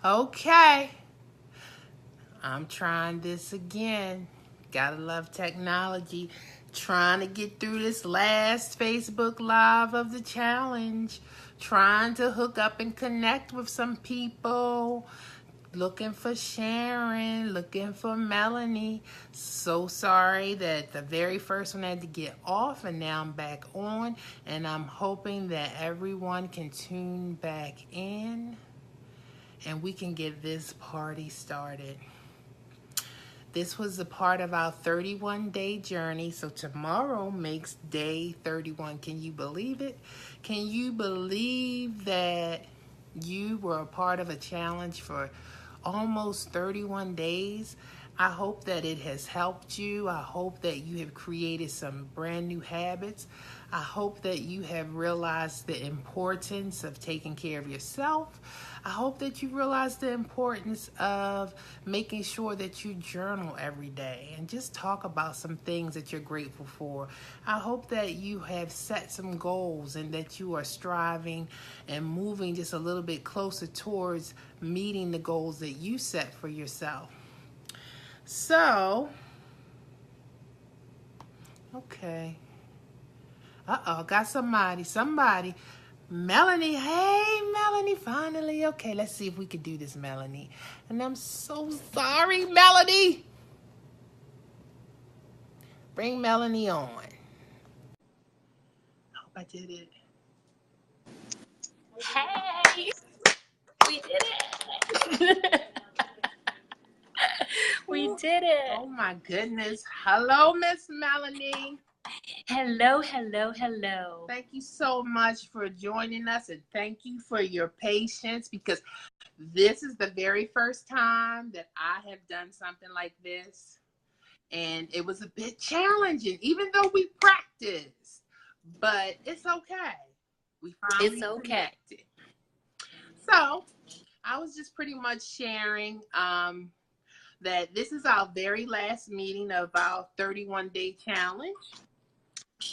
Okay, I'm trying this again. Gotta love technology. Trying to get through this last Facebook Live of the challenge. Trying to hook up and connect with some people. Looking for Sharon, looking for Melanie. So sorry that the very first one had to get off and now I'm back on. And I'm hoping that everyone can tune back in and we can get this party started. This was a part of our 31-day journey. So tomorrow makes day 31. Can you believe it? Can you believe that you were a part of a challenge for almost 31 days? I hope that it has helped you. I hope that you have created some brand new habits. I hope that you have realized the importance of taking care of yourself. I hope that you realize the importance of making sure that you journal every day and just talk about some things that you're grateful for. I hope that you have set some goals and that you are striving and moving just a little bit closer towards meeting the goals that you set for yourself. So, okay. Got somebody. Melanie, hey, Melanie, finally. Okay, let's see if we can do this, Melanie. And I'm so sorry, Melanie. Bring Melanie on. I hope I did it. Hey, we did it. We did it. Oh, my goodness. Hello, Miss Melanie. Hello, hello, hello. Thank you so much for joining us, and thank you for your patience, because this is the very first time that I have done something like this, and it was a bit challenging, even though we practiced, but it's okay. We finally connected. So I was just pretty much sharing that this is our very last meeting of our 31-day challenge,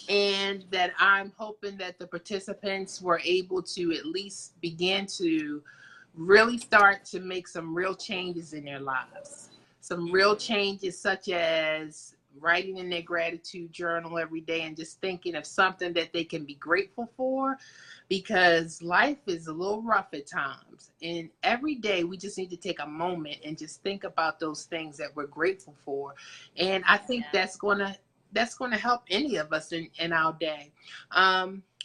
and that I'm hoping that the participants were able to at least begin to really start to make some real changes in their lives. Some real changes, such as writing in their gratitude journal every day and just thinking of something that they can be grateful for, because life is a little rough at times. And every day we just need to take a moment and just think about those things that we're grateful for. And I think that's going to help any of us in our day.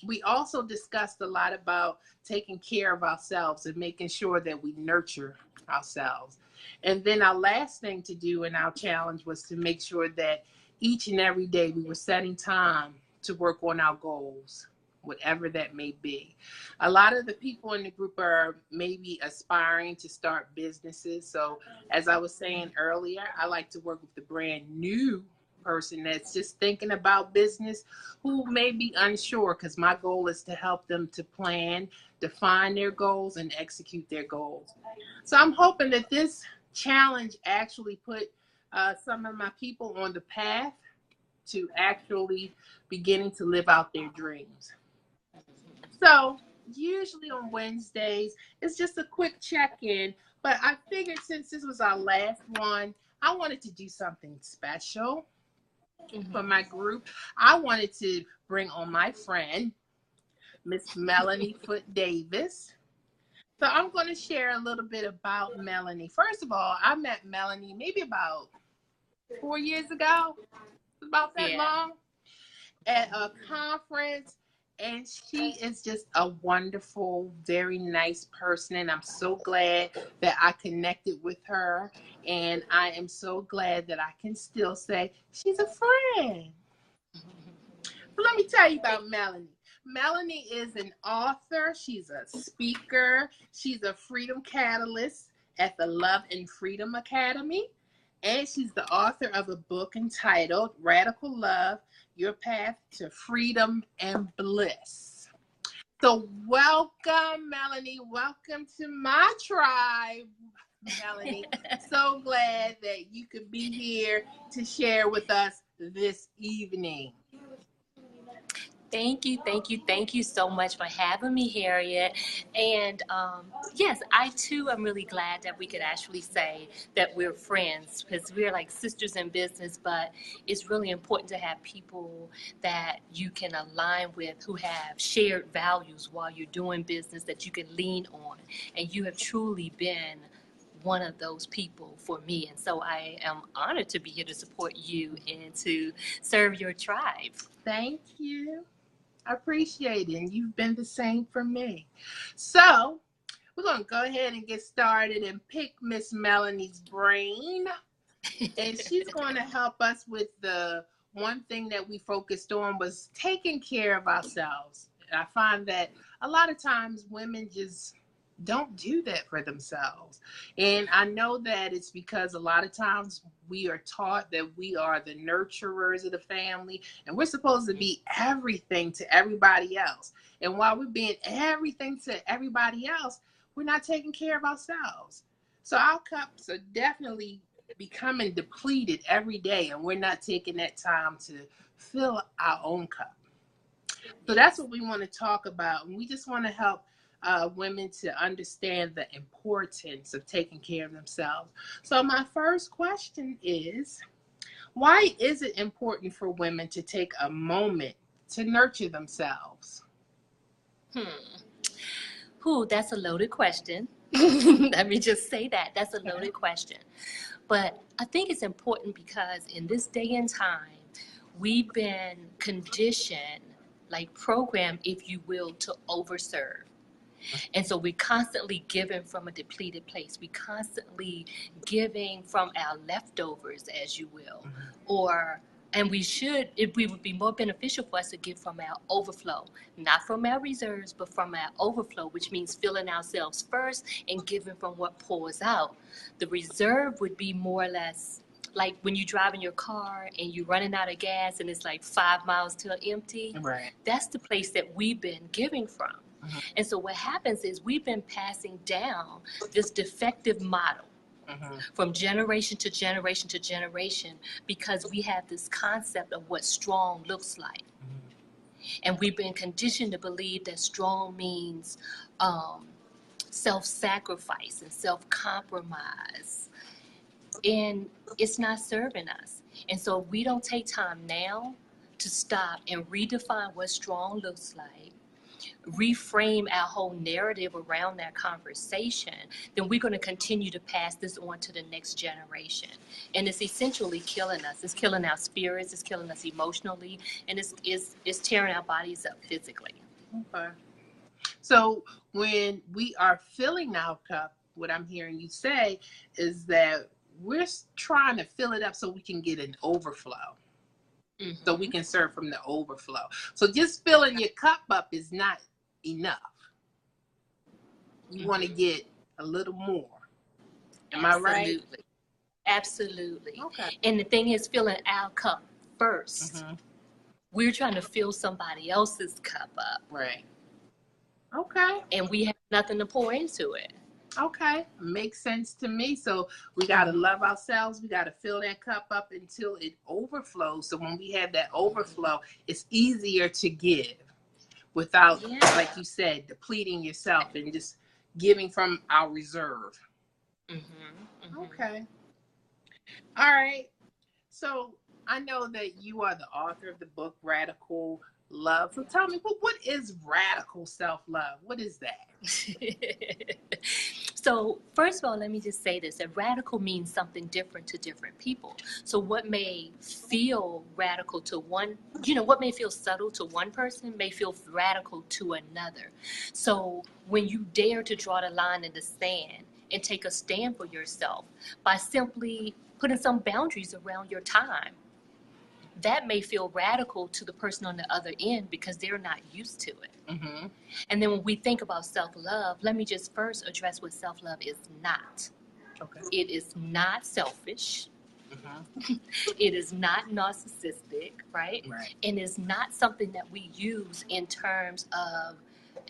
We also discussed a lot about taking care of ourselves and making sure that we nurture ourselves. And then our last thing to do in our challenge was to make sure that each and every day we were setting time to work on our goals, whatever that may be. A lot of the people in the group are maybe aspiring to start businesses. So as I was saying earlier, I like to work with the brand new person that's just thinking about business, who may be unsure, because my goal is to help them to plan, define their goals, and execute their goals. So I'm hoping that this challenge actually put some of my people on the path to actually beginning to live out their dreams. So usually on Wednesdays, it's just a quick check-in, but I figured since this was our last one, I wanted to do something special for my group. I wanted to bring on my friend, Miss Melanie Foote-Davis. So I'm going to share a little bit about Melanie. First of all, I met Melanie maybe about 4 years ago, about that long, at a conference. And she is just a wonderful, very nice person. And I'm so glad that I connected with her. And I am so glad that I can still say she's a friend. So let me tell you about Melanie. Melanie is an author. She's a speaker. She's a freedom catalyst at the Love and Freedom Academy. And she's the author of a book entitled Radical Love, Your Path to Freedom and Bliss. So welcome, Melanie. Welcome to my tribe, Melanie. So glad that you could be here to share with us this evening. Thank you, thank you so much for having me, Harriet. And yes, I too am really glad that we could actually say that we're friends because we're like sisters in business, but it's really important to have people that you can align with who have shared values while you're doing business that you can lean on. And you have truly been one of those people for me. And so I am honored to be here to support you and to serve your tribe. Thank you. I appreciate it. And you've been the same for me. So we're going to go ahead and get started and pick Miss Melanie's brain. And she's going to help us with the one thing that we focused on was taking care of ourselves. And I find that a lot of times women just don't do that for themselves. And I know that it's because a lot of times we are taught that we are the nurturers of the family and we're supposed to be everything to everybody else. And while we're being everything to everybody else, we're not taking care of ourselves. So our cups are definitely becoming depleted every day and we're not taking that time to fill our own cup. So that's what we want to talk about. And we just want to help women to understand the importance of taking care of themselves. So my first question is, why is it important for women to take a moment to nurture themselves? Ooh, that's a loaded question. Let me just say that. That's a loaded question. But I think it's important because in this day and time, we've been conditioned, like programmed, if you will, to overserve. And so we're constantly giving from a depleted place. We constantly giving from our leftovers, as you will, and it would be more beneficial for us to give from our overflow, not from our reserves, but from our overflow, which means filling ourselves first and giving from what pours out. The reserve would be more or less like when you drive in your car and you're running out of gas and it's like 5 miles till empty. Right. That's the place that we've been giving from. Mm-hmm. And so what happens is we've been passing down this defective model from generation to generation to generation because we have this concept of what strong looks like. And we've been conditioned to believe that strong means self-sacrifice and self-compromise. And it's not serving us. And so if we don't take time now to stop and redefine what strong looks like, reframe our whole narrative around that conversation, then we're going to continue to pass this on to the next generation. And it's essentially killing us. It's killing our spirits, it's killing us emotionally, and it's tearing our bodies up physically. Okay. So when we are filling our cup, what I'm hearing you say is that we're trying to fill it up so we can get an overflow. So we can serve from the overflow. So just filling your cup up is not enough. You want to get a little more. Am I right? Absolutely. Okay. And the thing is, filling our cup first. We're trying to fill somebody else's cup up. Right. Okay. And we have nothing to pour into it. Okay. Makes sense to me. So we got to love ourselves. We got to fill that cup up until it overflows. So when we have that overflow, it's easier to give without, like you said, depleting yourself and just giving from our reserve. Okay. All right. So I know that you are the author of the book, Radical Love. So tell me, what is radical self-love? What is that? So first of all, let me just say this, that radical means something different to different people. So what may feel radical to one, what may feel subtle to one person may feel radical to another. So when you dare to draw the line in the sand and take a stand for yourself by simply putting some boundaries around your time, that may feel radical to the person on the other end because they're not used to it. And then when we think about self-love, let me just first address what self-love is not. Okay. It is not selfish. It is not narcissistic, right? And it's not something that we use in terms of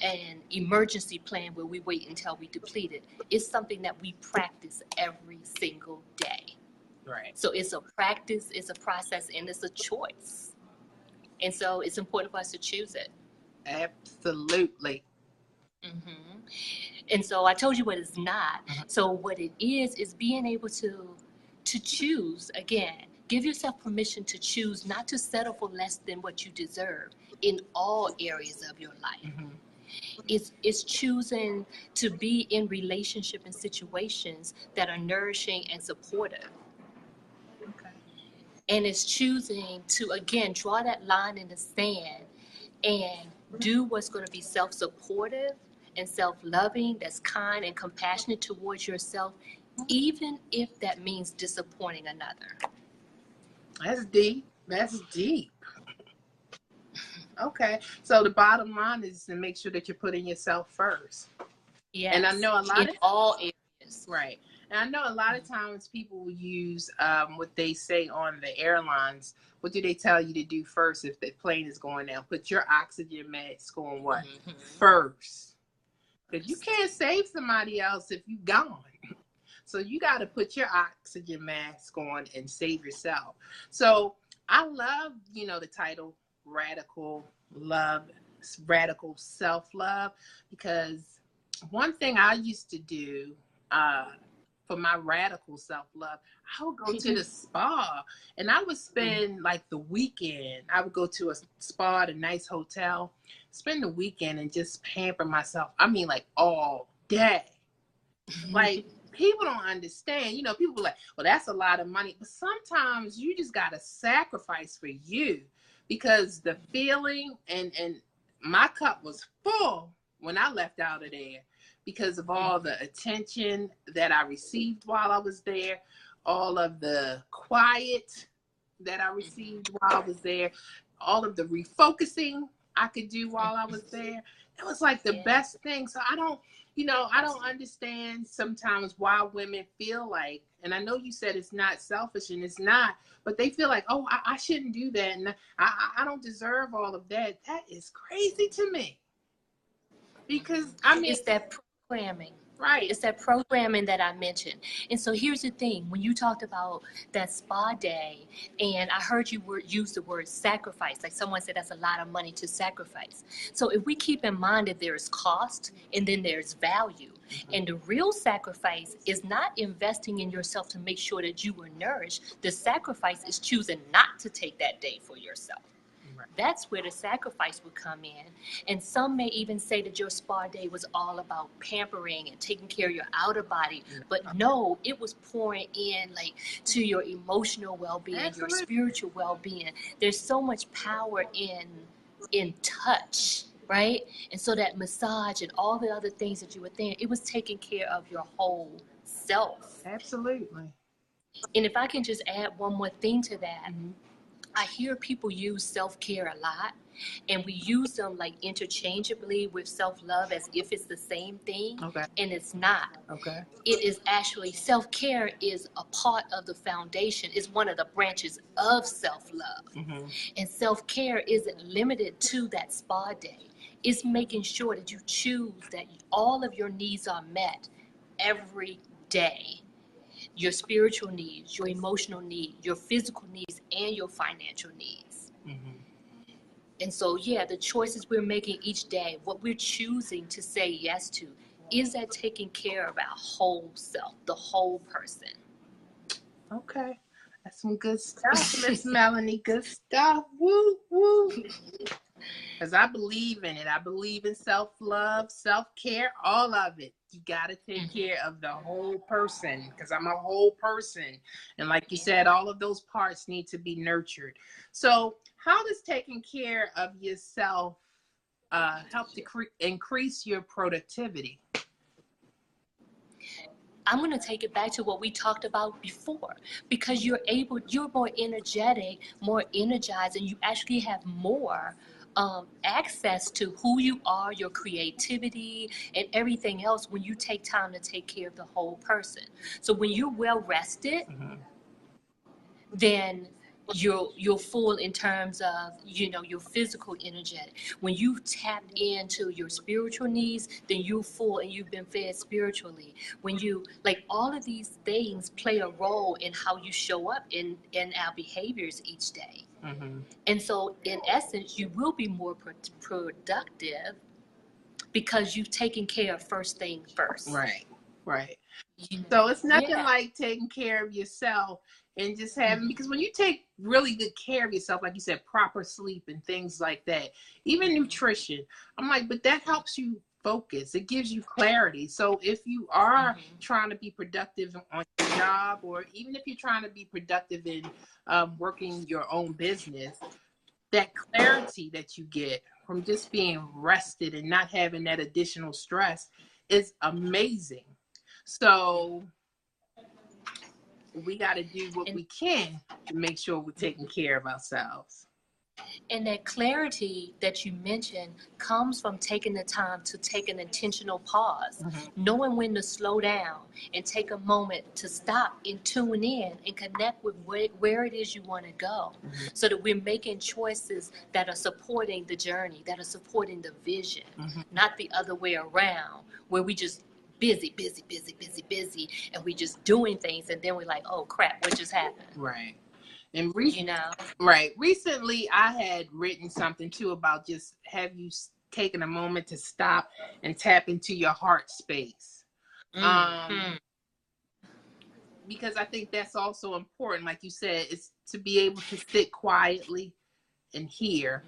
an emergency plan where we wait until we deplete it. It's something that we practice every single day. Right. So it's a practice, it's a process, and it's a choice. And so it's important for us to choose it. Absolutely. Mm-hmm. And so I told you what it's not. So what it is being able to choose. Again, give yourself permission to choose not to settle for less than what you deserve in all areas of your life. It's choosing to be in relationship and situations that are nourishing and supportive. Okay. And it's choosing to, again, draw that line in the sand and do what's going to be self-supportive and self-loving, that's kind and compassionate towards yourself, even if that means disappointing another. That's deep. That's deep. Okay. So the bottom line is to make sure that you're putting yourself first. Yes. And I know a lot in all areas. Right. And I know a lot of times people will use what they say on the airlines. What do they tell you to do first if the plane is going down? Put your oxygen mask on what? First. Because you can't save somebody else if you're gone. So you got to put your oxygen mask on and save yourself. So I love, the title Radical Love, Radical Self-Love, because one thing I used to do for my radical self-love, I would go to the spa and I would spend like the weekend. I would go to a spa at a nice hotel, spend the weekend and just pamper myself. I mean, like all day. Like, people don't understand. People are like, well, that's a lot of money. But sometimes you just got to sacrifice for you, because the feeling and my cup was full when I left out of there, because of all the attention that I received while I was there, all of the quiet that I received while I was there, all of the refocusing I could do while I was there. It was like the best thing. So I don't understand sometimes why women feel like, and I know you said it's not selfish, and it's not, but they feel like, oh, I shouldn't do that, and I don't deserve all of that. That is crazy to me. Because, it's that programming. Right. It's that programming that I mentioned. And so here's the thing. When you talked about that spa day, and I heard you use the word sacrifice, like someone said that's a lot of money to sacrifice. So if we keep in mind that there's cost and then there's value, and the real sacrifice is not investing in yourself to make sure that you were nourished. The sacrifice is choosing not to take that day for yourself. That's where the sacrifice would come in. And some may even say that your spa day was all about pampering and taking care of your outer body. But no, it was pouring in like to your emotional well-being, your spiritual well-being. There's so much power in touch, right? And so that massage and all the other things that you were thinking, it was taking care of your whole self. Absolutely. And if I can just add one more thing to that, I hear people use self-care a lot, and we use them like interchangeably with self-love as if it's the same thing. Okay. And it's not. Okay. It is actually, self-care is a part of the foundation. It's one of the branches of self-love. And self-care isn't limited to that spa day. It's making sure that you choose that all of your needs are met every day. Your spiritual needs, your emotional needs, your physical needs, and your financial needs. And so, the choices we're making each day, what we're choosing to say yes to, is that taking care of our whole self, the whole person. Okay. That's some good stuff, Miss Melanie. Good stuff. Woo, woo. Because I believe in it. I believe in self-love, self-care, all of it. You got to take care of the whole person, because I'm a whole person. And like you said, all of those parts need to be nurtured. So how does taking care of yourself help to increase your productivity? I'm going to take it back to what we talked about before, because you're more energetic, more energized, and you actually have more access to who you are, your creativity, and everything else when you take time to take care of the whole person. So when you're well rested, then you're full in terms of, your physical energetic. When you've tapped into your spiritual needs, then you're full and you've been fed spiritually. When you, like, all of these things play a role in how you show up in our behaviors each day. Mm-hmm. And so in essence, you will be more productive because you've taken care of first thing first. Right. Right. You know? So it's nothing Yeah. like taking care of yourself and just having, because when you take really good care of yourself, like you said, proper sleep and things like that, even nutrition, I'm like, but that helps you focus. It gives you clarity. So if you are trying to be productive on your job, or even if you're trying to be productive in working your own business, that clarity that you get from just being rested and not having that additional stress is amazing. So we got to do what we can to make sure we're taking care of ourselves. And that clarity that you mentioned comes from taking the time to take an intentional pause, knowing when to slow down and take a moment to stop and tune in and connect with where it is you want to go, so that we're making choices that are supporting the journey, that are supporting the vision, not the other way around, where we just busy, and we just doing things, and then we're like, oh crap, what just happened? Right. And Right. Recently, I had written something too about just have you taken a moment to stop and tap into your heart space. Because I think that's also important. Like you said, it's to be able to sit quietly and hear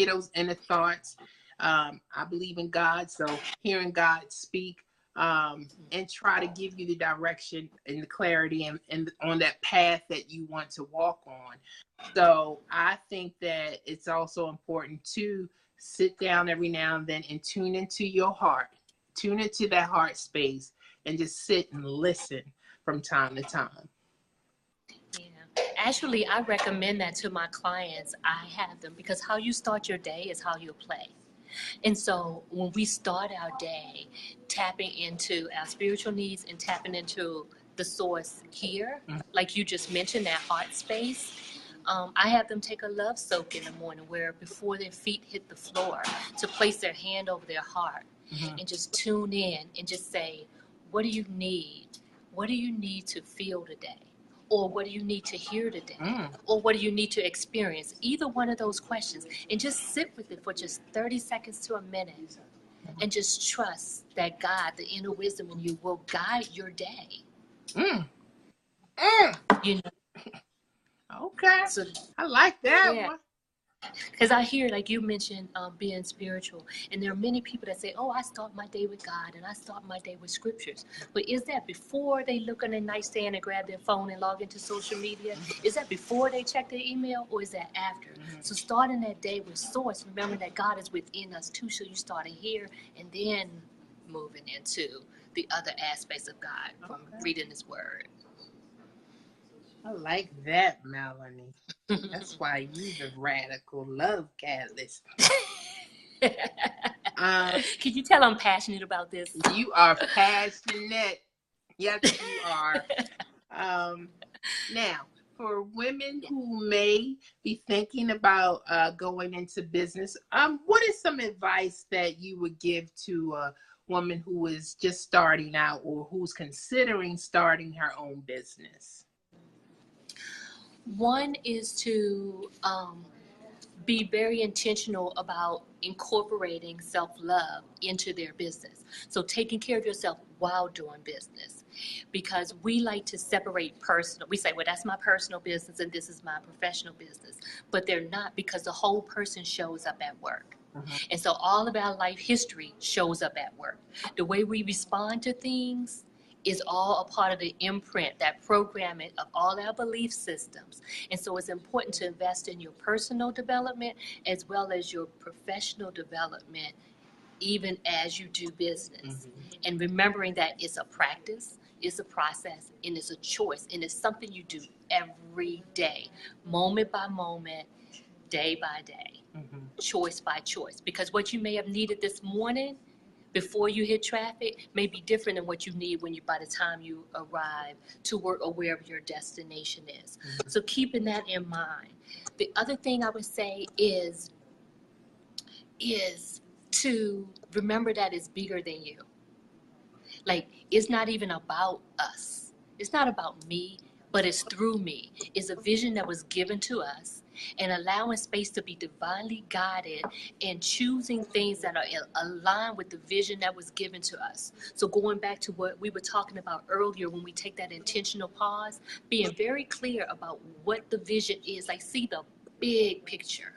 those inner thoughts. I believe in God, so hearing God speak, and try to give you the direction and the clarity and on that path that you want to walk on. So I think that it's also important to sit down every now and then and tune into your heart, tune into that heart space, and just sit and listen from time to time. Yeah. Actually, I recommend that to my clients. I have them because how you start your day is how you play. And so when we start our day tapping into our spiritual needs and tapping into the source here, like you just mentioned, that heart space, I have them take a love soak in the morning where before their feet hit the floor, to place their hand over their heart and just tune in and just say, what do you need? What do you need to feel today? Or what do you need to hear today? Or what do you need to experience? Either one of those questions. And just sit with it for just 30 seconds to a minute. And just trust that God, the inner wisdom in you, will guide your day. You know? Okay. So, I like that one. Because I hear, like you mentioned, being spiritual. And there are many people that say, oh, I start my day with God and I start my day with scriptures. But is that before they look on their nightstand and grab their phone and log into social media? Is that before they check their email, or is that after? So starting that day with source, remembering that God is within us too. So you starting here and then moving into the other aspects of God from reading his word. I like that, Melanie. That's why you the radical love catalyst. Can you tell I'm passionate about this? You are passionate. Yes, you are. Now, for women who may be thinking about going into business, what is some advice that you would give to a woman who is just starting out or who's considering starting her own business? One is to be very intentional about incorporating self-love into their business. So taking care of yourself while doing business. Because we like to separate personal. We say, well, that's my personal business and this is my professional business. But they're not, because the whole person shows up at work. And so all of our life history shows up at work. The way we respond to things is all a part of the imprint, that programming of all our belief systems. And so it's important to invest in your personal development as well as your professional development, even as you do business. And remembering that it's a practice, it's a process, and it's a choice, and it's something you do every day, moment by moment, day by day, choice by choice. Because what you may have needed this morning before you hit traffic may be different than what you need when you, by the time you arrive to work or wherever your destination is. So keeping that in mind. The other thing I would say is to remember that it's bigger than you. Like, it's not even about us. It's not about me, but it's through me. It's a vision that was given to us, and allowing space to be divinely guided and choosing things that are aligned with the vision that was given to us. So going back to what we were talking about earlier, when we take that intentional pause, being very clear about what the vision is, like see the big picture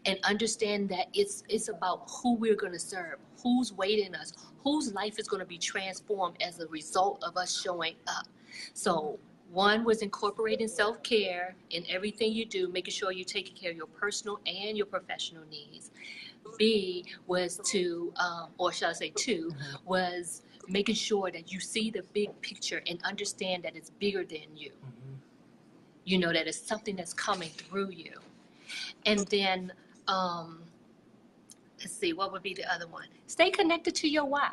and understand that it's about who we're going to serve, who's waiting us, whose life is going to be transformed as a result of us showing up. So one was incorporating self-care in everything you do, making sure you're taking care of your personal and your professional needs. B was to, or shall I say two, was making sure that you see the big picture and understand that it's bigger than you. You know, that it's something that's coming through you. And then, let's see, what would be the other one? Stay connected to your why.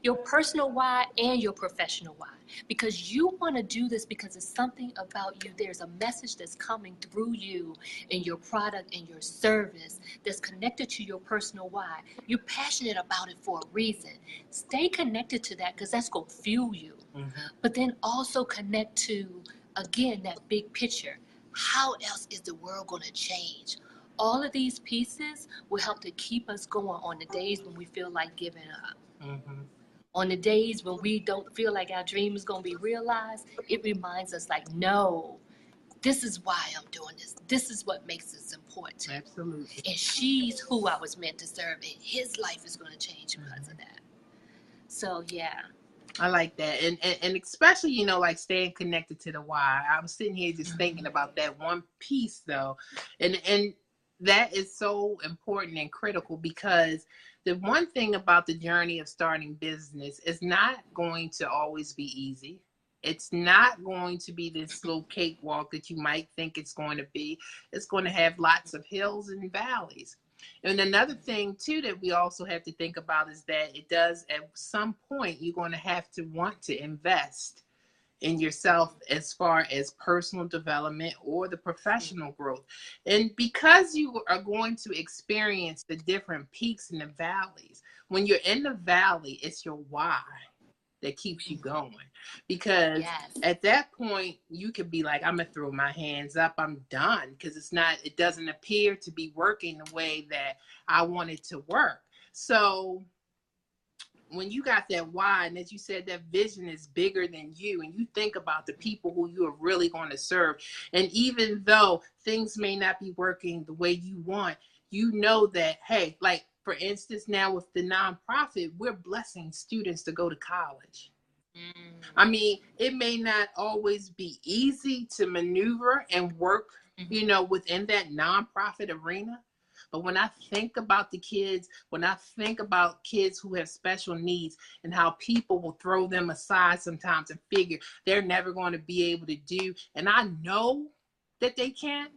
Your personal why and your professional why, because you want to do this because it's something about you. There's a message that's coming through you in your product and your service that's connected to your personal why. You're passionate about it for a reason. Stay connected to that because that's going to fuel you. But then also connect to, again, that big picture. How else is the world going to change? All of these pieces will help to keep us going on the days when we feel like giving up. On the days when we don't feel like our dream is going to be realized, it reminds us like, no, this is why I'm doing this. This is what makes this important. Absolutely. And she's who I was meant to serve, and his life is going to change because of that. So, yeah. I like that. And especially, you know, like staying connected to the why. I was sitting here just thinking about that one piece though. And that is so important and critical because the one thing about the journey of starting business is not going to always be easy. It's not going to be this little cakewalk that you might think it's going to be. It's going to have lots of hills and valleys. And another thing too that we also have to think about is that it does at some point you're going to have to want to invest in yourself as far as personal development or the professional growth. And because you are going to experience the different peaks and the valleys, when you're in the valley, it's your why that keeps you going. Because at that point, you could be like, I'm going to throw my hands up. I'm done. Because it doesn't appear to be working the way that I want it to work. So when you got that why, and as you said, that vision is bigger than you, and you think about the people who you are really going to serve, and even though things may not be working the way you want, you know that, hey, like for instance, now with the nonprofit, we're blessing students to go to college. I mean, it may not always be easy to maneuver and work, you know, within that nonprofit arena. But when I think about the kids, when I think about kids who have special needs and how people will throw them aside sometimes and figure they're never going to be able to do, and I know that they can,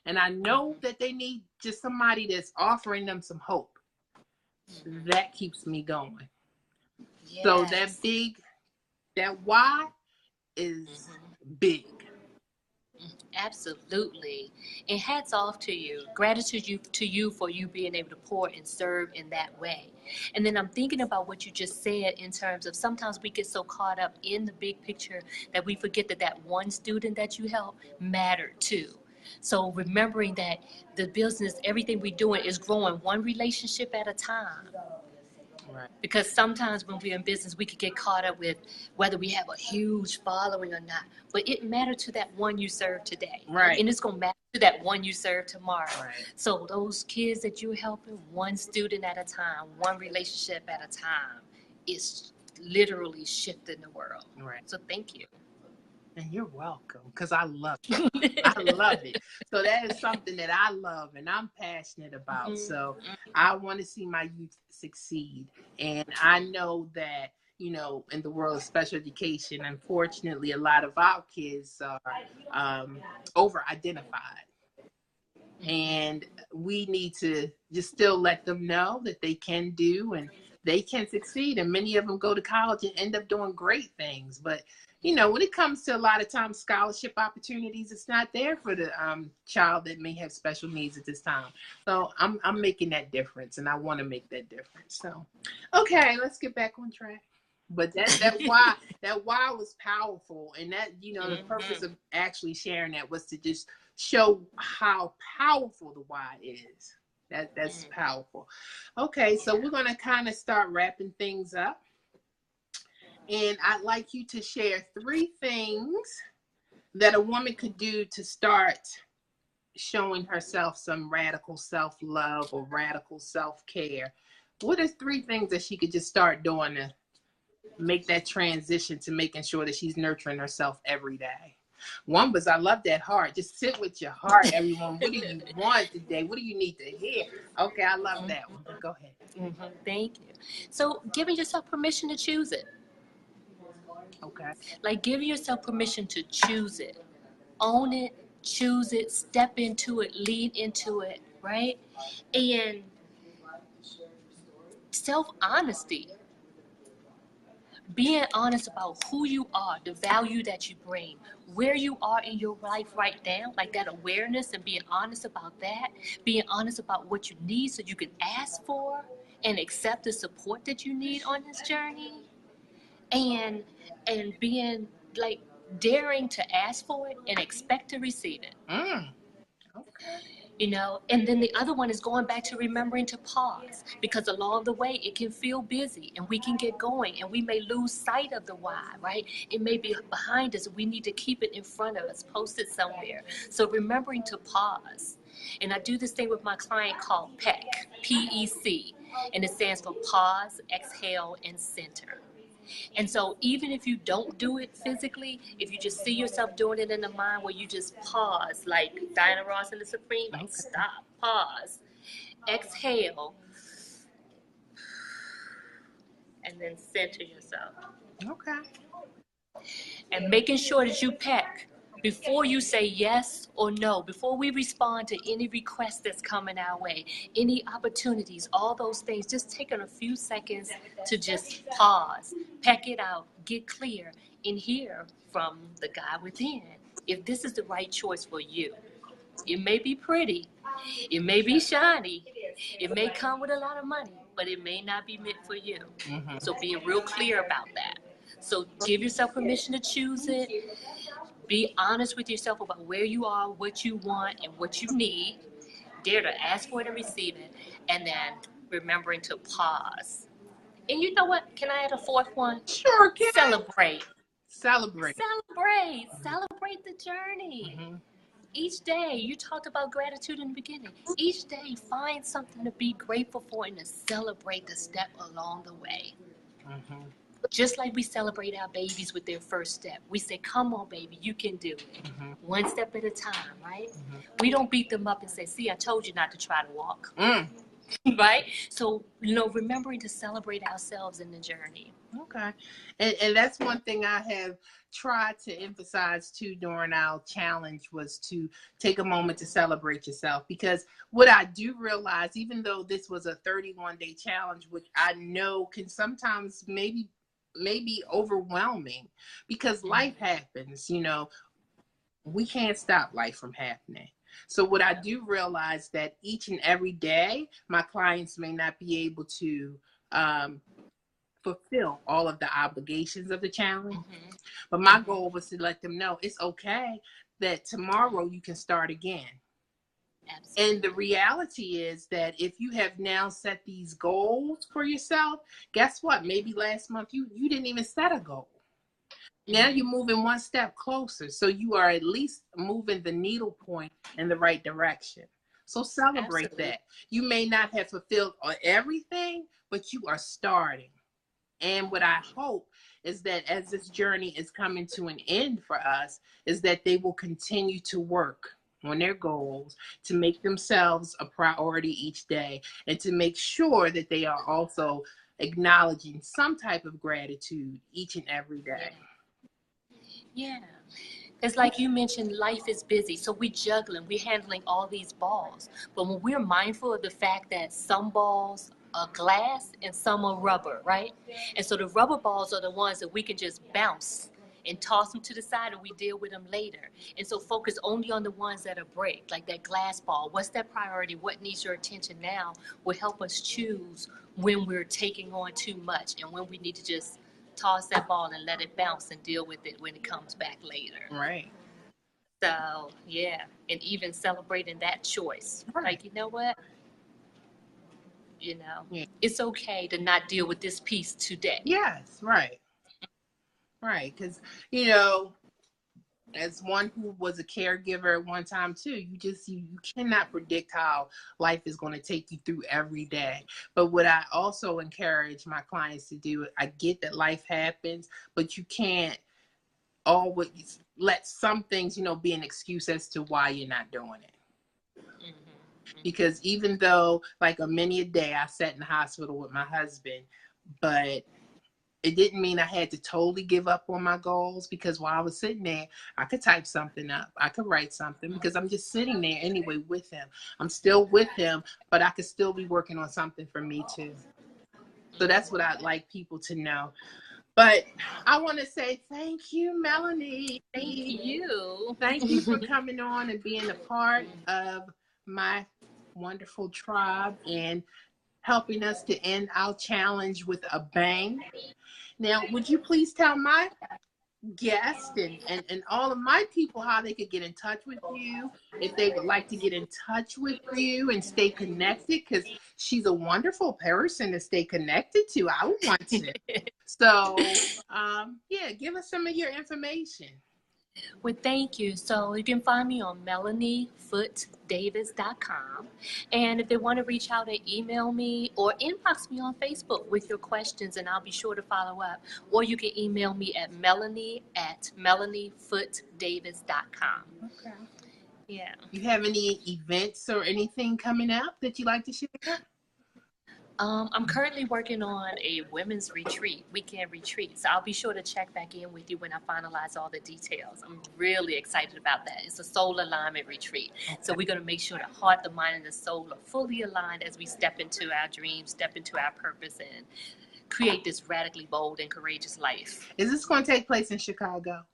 and I know that they need just somebody that's offering them some hope. That keeps me going. Yes. So that why is big. Absolutely. And hats off to you. Gratitude to you for you being able to pour and serve in that way. And then I'm thinking about what you just said in terms of sometimes we get so caught up in the big picture that we forget that one student that you help mattered too. So remembering that the business, everything we're doing is growing one relationship at a time. Right. Because sometimes when we're in business, we could get caught up with whether we have a huge following or not. But it matters to that one you serve today. Right. And it's going to matter to that one you serve tomorrow. Right. So those kids that you're helping, one student at a time, one relationship at a time, is literally shifting the world. Right. So thank you. And you're welcome, because I love it. I love it. So that is something that I love and I'm passionate about. So I want to see my youth succeed. And I know that, you know, in the world of special education, unfortunately, a lot of our kids are over-identified. And we need to just still let them know that they can do and they can succeed. And many of them go to college and end up doing great things. But you know, when it comes to a lot of times scholarship opportunities, it's not there for the child that may have special needs at this time. So I'm making that difference, and I want to make that difference. So, okay, let's get back on track. But that why was powerful, and that, you know, the purpose of actually sharing that was to just show how powerful the why is. That's powerful. Okay, so we're going to kind of start wrapping things up. And I'd like you to share 3 things that a woman could do to start showing herself some radical self-love or radical self-care. What are 3 things that she could just start doing to make that transition to making sure that she's nurturing herself every day? One was, I love that heart. Just sit with your heart, everyone. What do you want today? What do you need to hear? Okay, I love that one. Go ahead. Thank you. So giving yourself permission to choose it. Okay. Like giving yourself permission to choose it. Own it, choose it, step into it, lead into it, right? And self-honesty. Being honest about who you are, the value that you bring, where you are in your life right now, like that awareness, and being honest about that, being honest about what you need so you can ask for and accept the support that you need on this journey, and being like daring to ask for it and expect to receive it. Okay. You know, and then the other one is going back to remembering to pause, because along the way it can feel busy and we can get going and we may lose sight of the why, right? It may be behind us. We need to keep it in front of us, post it somewhere. So remembering to pause. And I do this thing with my client called PEC, P-E-C, and it stands for pause, exhale, and center. And so even if you don't do it physically, if you just see yourself doing it in the mind where you just pause, like Diana Ross and the Supreme, like stop, pause, exhale, and then center yourself. Okay. And making sure that you pack before you say yes or no, before we respond to any request that's coming our way, any opportunities, all those things, just taking a few seconds to just pause, pack it out, get clear, and hear from the guy within if this is the right choice for you. It may be pretty, it may be shiny, it may come with a lot of money, but it may not be meant for you. So being real clear about that. So give yourself permission to choose it. Be honest with yourself about where you are, what you want, and what you need. Dare to ask for it and receive it. And then remembering to pause. And you know what? Can I add a 4th one? Sure, can. Celebrate. Celebrate. Celebrate. Celebrate the journey. Each day, you talked about gratitude in the beginning. Each day, find something to be grateful for and to celebrate the step along the way. Just like we celebrate our babies with their first step. We say, come on, baby, you can do it. One step at a time, right? We don't beat them up and say, see, I told you not to try to walk. Right? So, you know, remembering to celebrate ourselves in the journey. Okay. And that's one thing I have tried to emphasize too during our challenge, was to take a moment to celebrate yourself. Because what I do realize, even though this was a 31-day challenge, which I know can sometimes maybe overwhelming, because life happens, you know, we can't stop life from happening. So what I do realize that each and every day, my clients may not be able to fulfill all of the obligations of the challenge. But my goal was to let them know it's okay, that tomorrow you can start again. Absolutely. And the reality is that if you have now set these goals for yourself, guess what? Maybe last month you didn't even set a goal. Now you're moving one step closer. So you are at least moving the needle point in the right direction. So celebrate Absolutely. That. You may not have fulfilled everything, but you are starting. And what I hope is that as this journey is coming to an end for us, is that they will continue to work on their goals, to make themselves a priority each day, and to make sure that they are also acknowledging some type of gratitude each and every day. Yeah. It's like you mentioned, life is busy. So we're juggling, we're handling all these balls. But when we're mindful of the fact that some balls are glass and some are rubber, right? And so the rubber balls are the ones that we can just bounce and toss them to the side, and we deal with them later. And so focus only on the ones that are break, like that glass ball. What's that priority? What needs your attention now will help us choose when we're taking on too much and when we need to just toss that ball and let it bounce and deal with it when it comes back later. Right. So, yeah, and even celebrating that choice. Right. Like, you know what? Yeah. It's okay to not deal with this piece today. Yes, right. Right. Because, as one who was a caregiver at one time too, you cannot predict how life is going to take you through every day. But what I also encourage my clients to do, I get that life happens, but you can't always let some things, be an excuse as to why you're not doing it. Because even though, like, many a day I sat in the hospital with my husband, but it didn't mean I had to totally give up on my goals, because while I was sitting there, I could type something up. I could write something, because I'm just sitting there anyway with him. I'm still with him, but I could still be working on something for me too. So that's what I'd like people to know. But I want to say thank you, Melanie. Thank you. Thank you for coming on and being a part of my wonderful tribe and helping us to end our challenge with a bang. Now, would you please tell my guests and all of my people how they could get in touch with you, if they would like to get in touch with you and stay connected, because she's a wonderful person to stay connected to. I would want to. So, give us some of your information. Well, thank you. So you can find me on MelanieFoote-Davis.com. And if they want to reach out and email me or inbox me on Facebook with your questions, and I'll be sure to follow up. Or you can email me at melanie@melaniefootedavis.com. Okay. Yeah. You have any events or anything coming up that you'd like to share? I'm currently working on a women's retreat, weekend retreat. So I'll be sure to check back in with you when I finalize all the details. I'm really excited about that. It's a soul alignment retreat. Okay. So we're going to make sure the heart, the mind, and the soul are fully aligned as we step into our dreams, step into our purpose, and create this radically bold and courageous life. Is this going to take place in Chicago?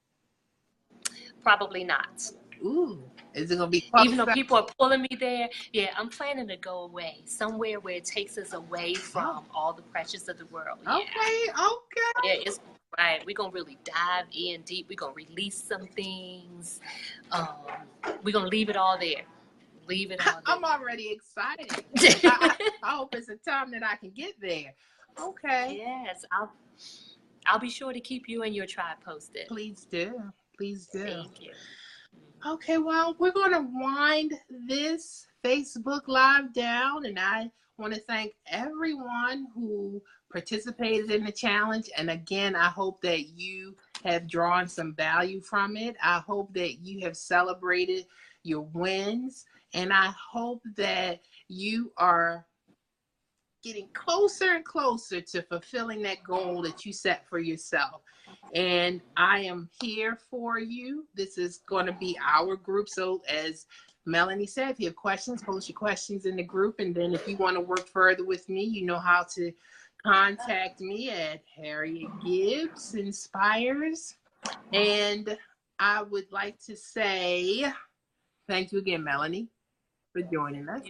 Probably not. Ooh. Is it going to be even though people are pulling me there? Yeah, I'm planning to go away somewhere where it takes us away from all the pressures of the world. Yeah. Okay. Yeah, it's right. We're gonna really dive in deep. We're gonna release some things. We're gonna leave it all there. Leave it all there. I'm already excited. I hope it's a time that I can get there. Okay. Yes, I'll be sure to keep you and your tribe posted. Please do. Please do. Thank you. Okay, well, we're going to wind this Facebook Live down, and I want to thank everyone who participated in the challenge. And again, I hope that you have drawn some value from it. I hope that you have celebrated your wins, and I hope that you are getting closer and closer to fulfilling that goal that you set for yourself. And I am here for you. This is going to be our group. So as Melanie said, if you have questions, post your questions in the group. And then if you want to work further with me, you know how to contact me at Harriette Gibbs Inspires. And I would like to say thank you again, Melanie, for joining us.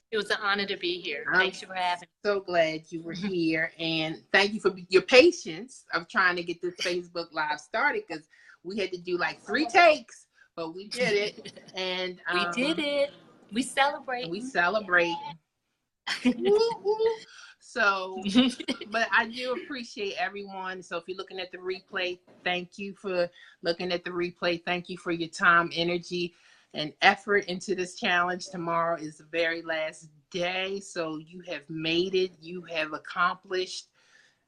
It was an honor to be here. Thanks for having me. So glad you were here, and thank you for your patience of trying to get this Facebook Live started, because we had to do like 3 takes, but we did it. And we did it. We celebrate. We celebrate. So, but I do appreciate everyone. So if you're looking at the replay, thank you for looking at the replay. Thank you for your time, energy, and effort into this challenge. Tomorrow is the very last day. So you have made it. You have accomplished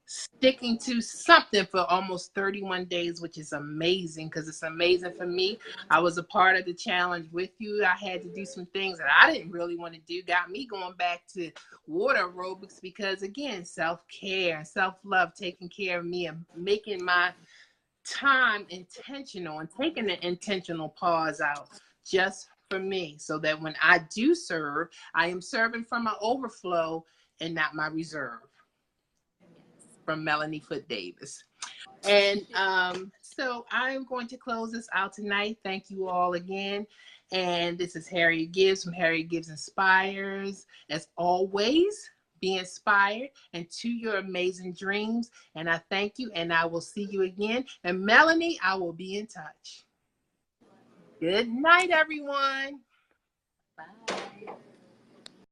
sticking to something for almost 31 days, which is amazing, because it's amazing for me. I was a part of the challenge with you. I had to do some things that I didn't really want to do. Got me going back to water aerobics because, again, self-care and self-love, taking care of me and making my time intentional and taking an intentional pause out just for me, so that when I do serve, I am serving from my overflow and not my reserve. From Melanie Foote-Davis. And so I'm going to close this out tonight. Thank you all again. And this is Harriette Gibbs from Harriette Gibbs Inspires. As always, be inspired and to your amazing dreams. And I thank you, and I will see you again. And Melanie, I will be in touch. Good night, everyone. Bye.